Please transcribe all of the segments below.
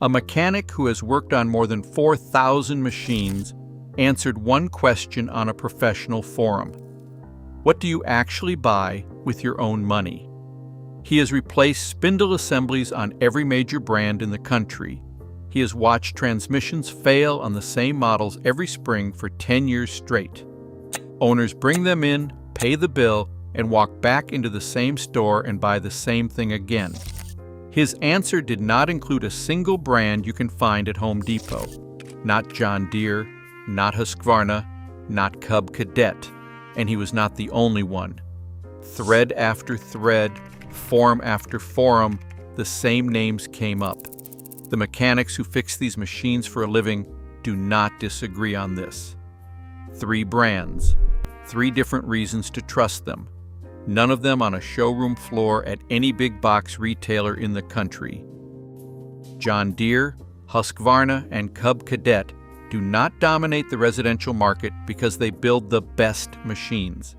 A mechanic who has worked on more than 4,000 machines answered one question on a professional forum. What do you actually buy with your own money? He has replaced spindle assemblies on every major brand in the country. He has watched transmissions fail on the same models every spring for 10 years straight. Owners bring them in, pay the bill, and walk back into the same store and buy the same thing again. His answer did not include a single brand you can find at Home Depot. Not John Deere, not Husqvarna, not CubCadet, and he was not the only one. Thread after thread, forum after forum, the same names came up. The mechanics who fix these machines for a living do not disagree on this. 3 brands, 3 different reasons to trust them. None of them on a showroom floor at any big box retailer in the country. John Deere, Husqvarna, and CubCadet do not dominate the residential market because they build the best machines.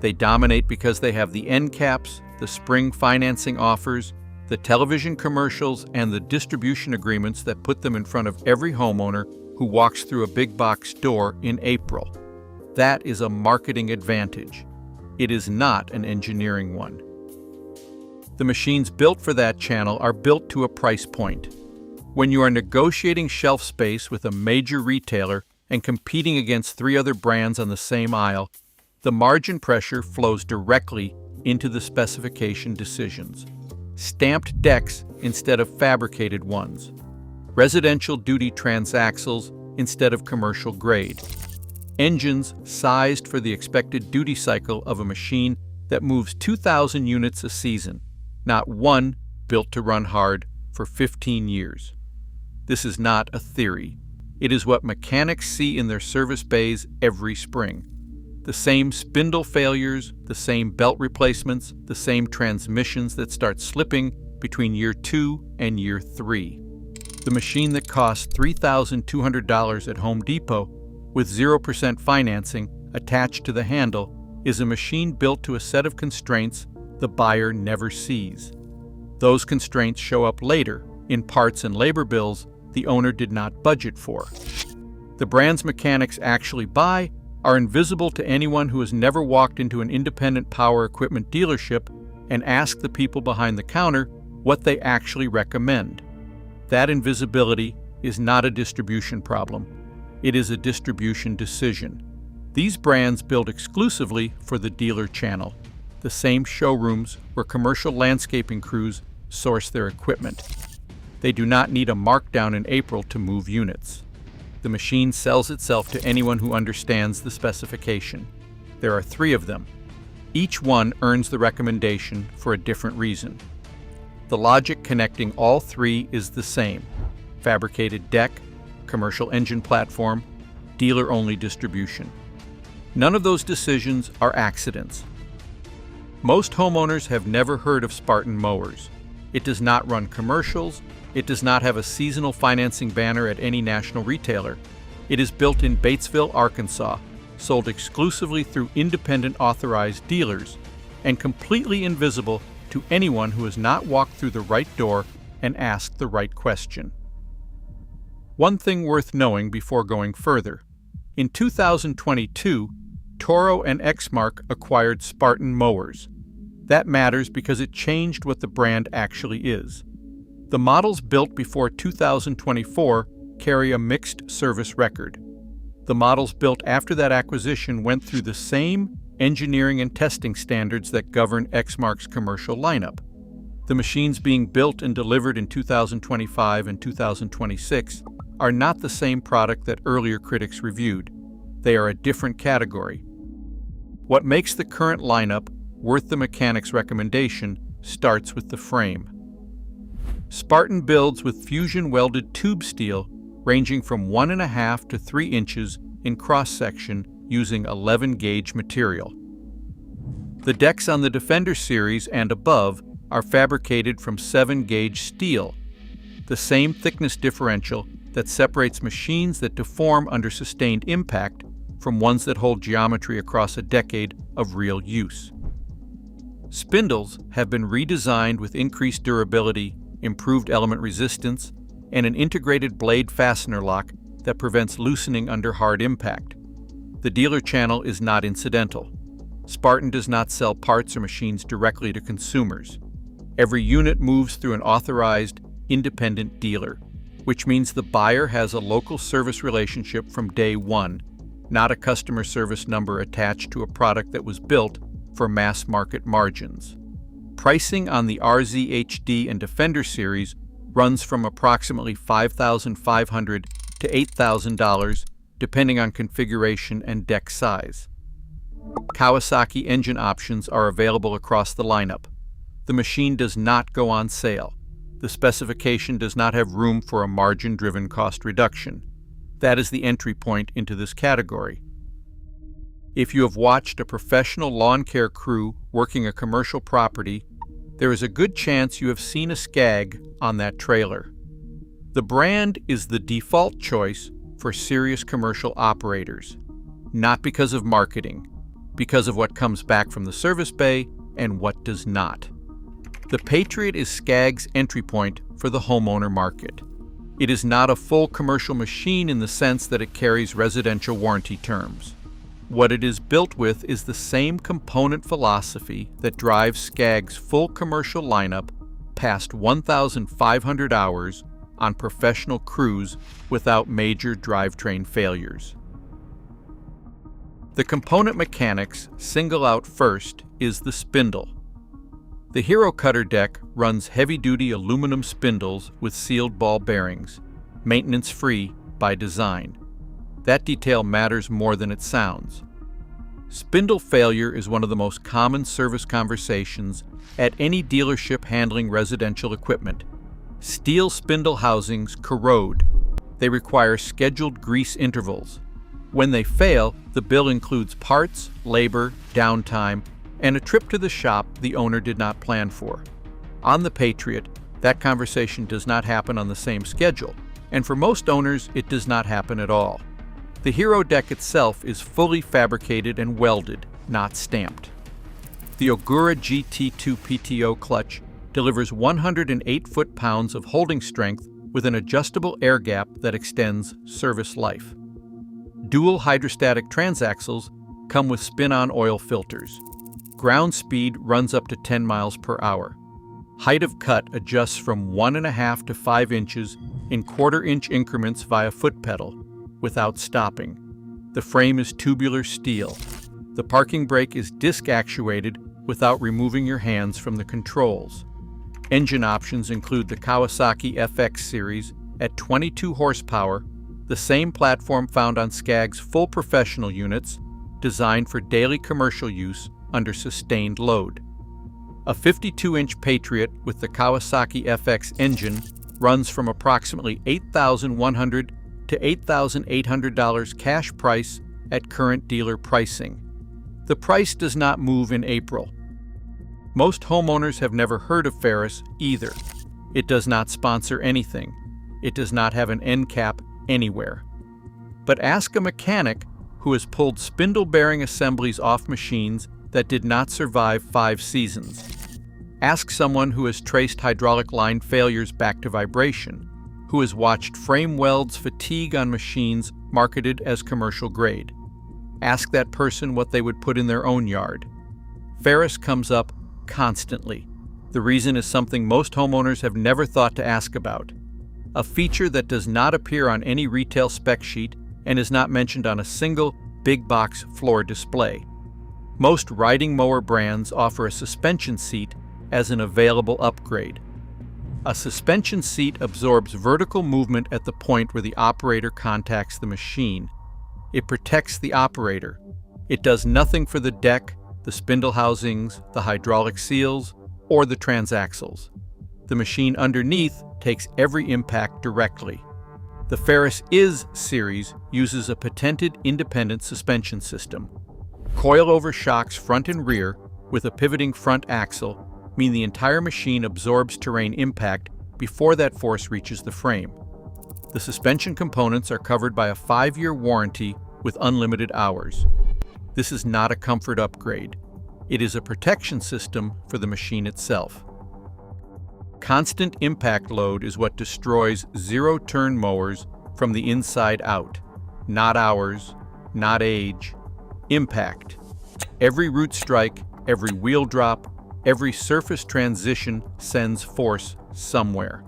They dominate because they have the end caps, the spring financing offers, the television commercials, and the distribution agreements that put them in front of every homeowner who walks through a big box door in April. That is a marketing advantage. It is not an engineering one. The machines built for that channel are built to a price point. When you are negotiating shelf space with a major retailer and competing against 3 other brands on the same aisle, the margin pressure flows directly into the specification decisions. Stamped decks instead of fabricated ones. Residential duty transaxles instead of commercial grade. Engines sized for the expected duty cycle of a machine that moves 2,000 units a season, not one built to run hard for 15 years. This is not a theory. It is what mechanics see in their service bays every spring. The same spindle failures, the same belt replacements, the same transmissions that start slipping between year 2 and year 3. The machine that costs $3,200 at Home Depot with 0% financing attached to the handle is a machine built to a set of constraints the buyer never sees. Those constraints show up later in parts and labor bills the owner did not budget for. The brands mechanics actually buy are invisible to anyone who has never walked into an independent power equipment dealership and asked the people behind the counter what they actually recommend. That invisibility is not a distribution problem. It is a distribution decision. These brands build exclusively for the dealer channel, the same showrooms where commercial landscaping crews source their equipment. They do not need a markdown in April to move units. The machine sells itself to anyone who understands the specification. There are 3 of them. Each one earns the recommendation for a different reason. The logic connecting all 3 is the same: fabricated deck, commercial engine platform, dealer-only distribution. None of those decisions are accidents. Most homeowners have never heard of Spartan mowers. It does not run commercials. It does not have a seasonal financing banner at any national retailer. It is built in Batesville, Arkansas, sold exclusively through independent authorized dealers, and completely invisible to anyone who has not walked through the right door and asked the right question. One thing worth knowing before going further. In 2022, Toro and Exmark acquired Spartan mowers. That matters because it changed what the brand actually is. The models built before 2024 carry a mixed service record. The models built after that acquisition went through the same engineering and testing standards that govern Exmark's commercial lineup. The machines being built and delivered in 2025 and 2026 are not the same product that earlier critics reviewed. They are a different category. What makes the current lineup worth the mechanic's recommendation starts with the frame. Spartan builds with fusion-welded tube steel ranging from 1.5 to 3 inches in cross-section using 11-gauge material. The decks on the Defender series and above are fabricated from 7-gauge steel, the same thickness differential that separates machines that deform under sustained impact from ones that hold geometry across a decade of real use. Spindles have been redesigned with increased durability, improved element resistance, and an integrated blade fastener lock that prevents loosening under hard impact. The dealer channel is not incidental. Spartan does not sell parts or machines directly to consumers. Every unit moves through an authorized, independent dealer, which means the buyer has a local service relationship from day one, not a customer service number attached to a product that was built for mass market margins. Pricing on the RZHD and Defender series runs from approximately $5,500 to $8,000, depending on configuration and deck size. Kawasaki engine options are available across the lineup. The machine does not go on sale. The specification does not have room for a margin-driven cost reduction. That is the entry point into this category. If you have watched a professional lawn care crew working a commercial property, there is a good chance you have seen a Scag on that trailer. The brand is the default choice for serious commercial operators, not because of marketing, because of what comes back from the service bay and what does not. The Patriot is Scag's entry point for the homeowner market. It is not a full commercial machine in the sense that it carries residential warranty terms. What it is built with is the same component philosophy that drives Scag's full commercial lineup past 1,500 hours on professional crews without major drivetrain failures. The component mechanics single out first is the spindle. The Hero Cutter deck runs heavy-duty aluminum spindles with sealed ball bearings, maintenance-free by design. That detail matters more than it sounds. Spindle failure is one of the most common service conversations at any dealership handling residential equipment. Steel spindle housings corrode. They require scheduled grease intervals. When they fail, the bill includes parts, labor, downtime, and a trip to the shop the owner did not plan for. On the Patriot, that conversation does not happen on the same schedule, and for most owners, it does not happen at all. The Hero deck itself is fully fabricated and welded, not stamped. The Ogura GT2 PTO clutch delivers 108 foot-pounds of holding strength with an adjustable air gap that extends service life. Dual hydrostatic transaxles come with spin-on oil filters. Ground speed runs up to 10 miles per hour. Height of cut adjusts from 1.5 to 5 inches in quarter-inch increments via foot pedal, without stopping. The frame is tubular steel. The parking brake is disc actuated without removing your hands from the controls. Engine options include the Kawasaki FX series at 22 horsepower, the same platform found on Scag's full professional units, designed for daily commercial use under sustained load. A 52-inch Patriot with the Kawasaki FX engine runs from approximately $8,100 to $8,800 cash price at current dealer pricing. The price does not move in April. Most homeowners have never heard of Ferris either. It does not sponsor anything. It does not have an end cap anywhere. But ask a mechanic who has pulled spindle bearing assemblies off machines that did not survive 5 seasons. Ask someone who has traced hydraulic line failures back to vibration, who has watched frame welds fatigue on machines marketed as commercial grade. Ask that person what they would put in their own yard. Ferris comes up constantly. The reason is something most homeowners have never thought to ask about. A feature that does not appear on any retail spec sheet and is not mentioned on a single big box floor display. Most riding mower brands offer a suspension seat as an available upgrade. A suspension seat absorbs vertical movement at the point where the operator contacts the machine. It protects the operator. It does nothing for the deck, the spindle housings, the hydraulic seals, or the transaxles. The machine underneath takes every impact directly. The Ferris IS series uses a patented independent suspension system. Coil-over shocks front and rear with a pivoting front axle mean the entire machine absorbs terrain impact before that force reaches the frame. The suspension components are covered by a 5-year warranty with unlimited hours. This is not a comfort upgrade. It is a protection system for the machine itself. Constant impact load is what destroys zero-turn mowers from the inside out. Not hours, not age. Impact. Every root strike, every wheel drop, every surface transition sends force somewhere.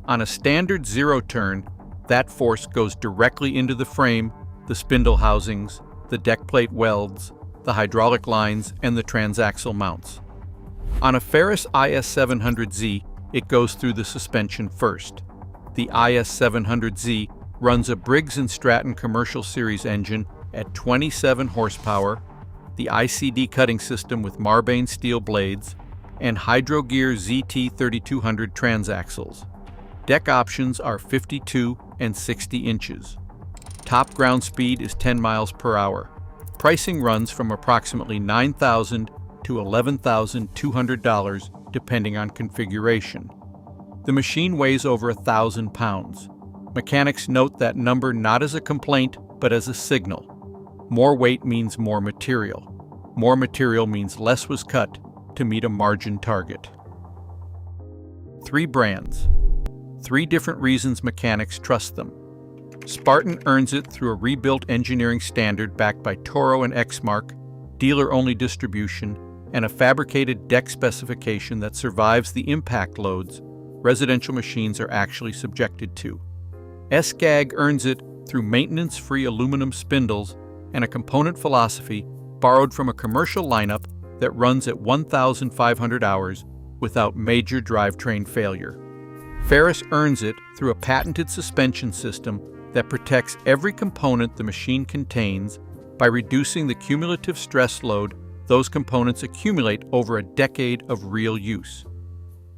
On a standard zero-turn, that force goes directly into the frame, the spindle housings, the deck plate welds, the hydraulic lines, and the transaxle mounts. On a Ferris IS700Z, it goes through the suspension first. The IS700Z runs a Briggs & Stratton Commercial Series engine at 27 horsepower, the ICD cutting system with Marbane steel blades, and Hydrogear ZT3200 transaxles. Deck options are 52 and 60 inches. Top ground speed is 10 miles per hour. Pricing runs from approximately $9,000 to $11,200 depending on configuration. The machine weighs over 1,000 pounds. Mechanics note that number not as a complaint, but as a signal. More weight means more material. More material means less was cut to meet a margin target. 3 brands. 3 different reasons mechanics trust them. Spartan earns it through a rebuilt engineering standard backed by Toro and Exmark, dealer-only distribution, and a fabricated deck specification that survives the impact loads residential machines are actually subjected to. Scag earns it through maintenance-free aluminum spindles and a component philosophy borrowed from a commercial lineup that runs at 1,500 hours without major drivetrain failure. Ferris earns it through a patented suspension system that protects every component the machine contains by reducing the cumulative stress load those components accumulate over a decade of real use.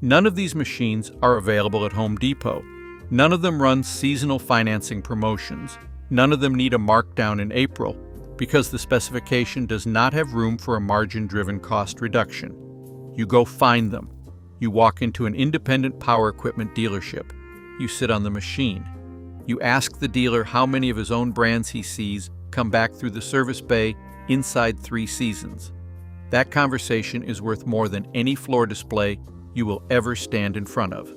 None of these machines are available at Home Depot. None of them run seasonal financing promotions. None of them need a markdown in April because the specification does not have room for a margin-driven cost reduction. You go find them. You walk into an independent power equipment dealership. You sit on the machine. You ask the dealer how many of his own brands he sees come back through the service bay inside 3 seasons. That conversation is worth more than any floor display you will ever stand in front of.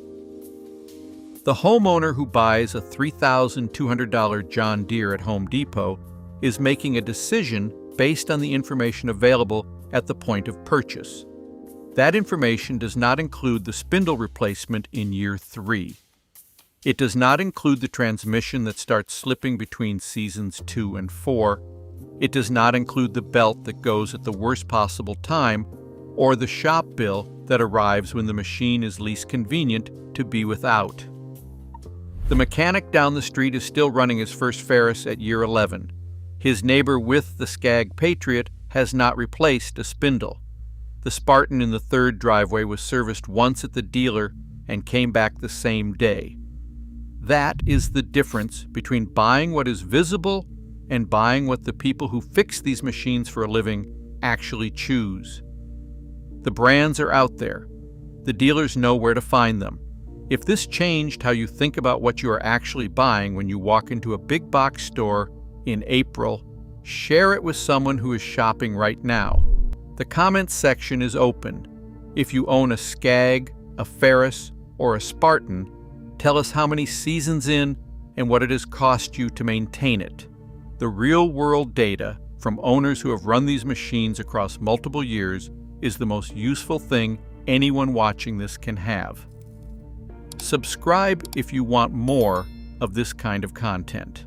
The homeowner who buys a $3,200 John Deere at Home Depot is making a decision based on the information available at the point of purchase. That information does not include the spindle replacement in year 3. It does not include the transmission that starts slipping between seasons 2 and 4. It does not include the belt that goes at the worst possible time, or the shop bill that arrives when the machine is least convenient to be without. The mechanic down the street is still running his first Ferris at year 11. His neighbor with the Scag Patriot has not replaced a spindle. The Spartan in the 3rd driveway was serviced once at the dealer and came back the same day. That is the difference between buying what is visible and buying what the people who fix these machines for a living actually choose. The brands are out there. The dealers know where to find them. If this changed how you think about what you are actually buying when you walk into a big box store in April, share it with someone who is shopping right now. The comments section is open. If you own a Scag, a Ferris, or a Spartan, tell us how many seasons in and what it has cost you to maintain it. The real-world data from owners who have run these machines across multiple years is the most useful thing anyone watching this can have. Subscribe if you want more of this kind of content.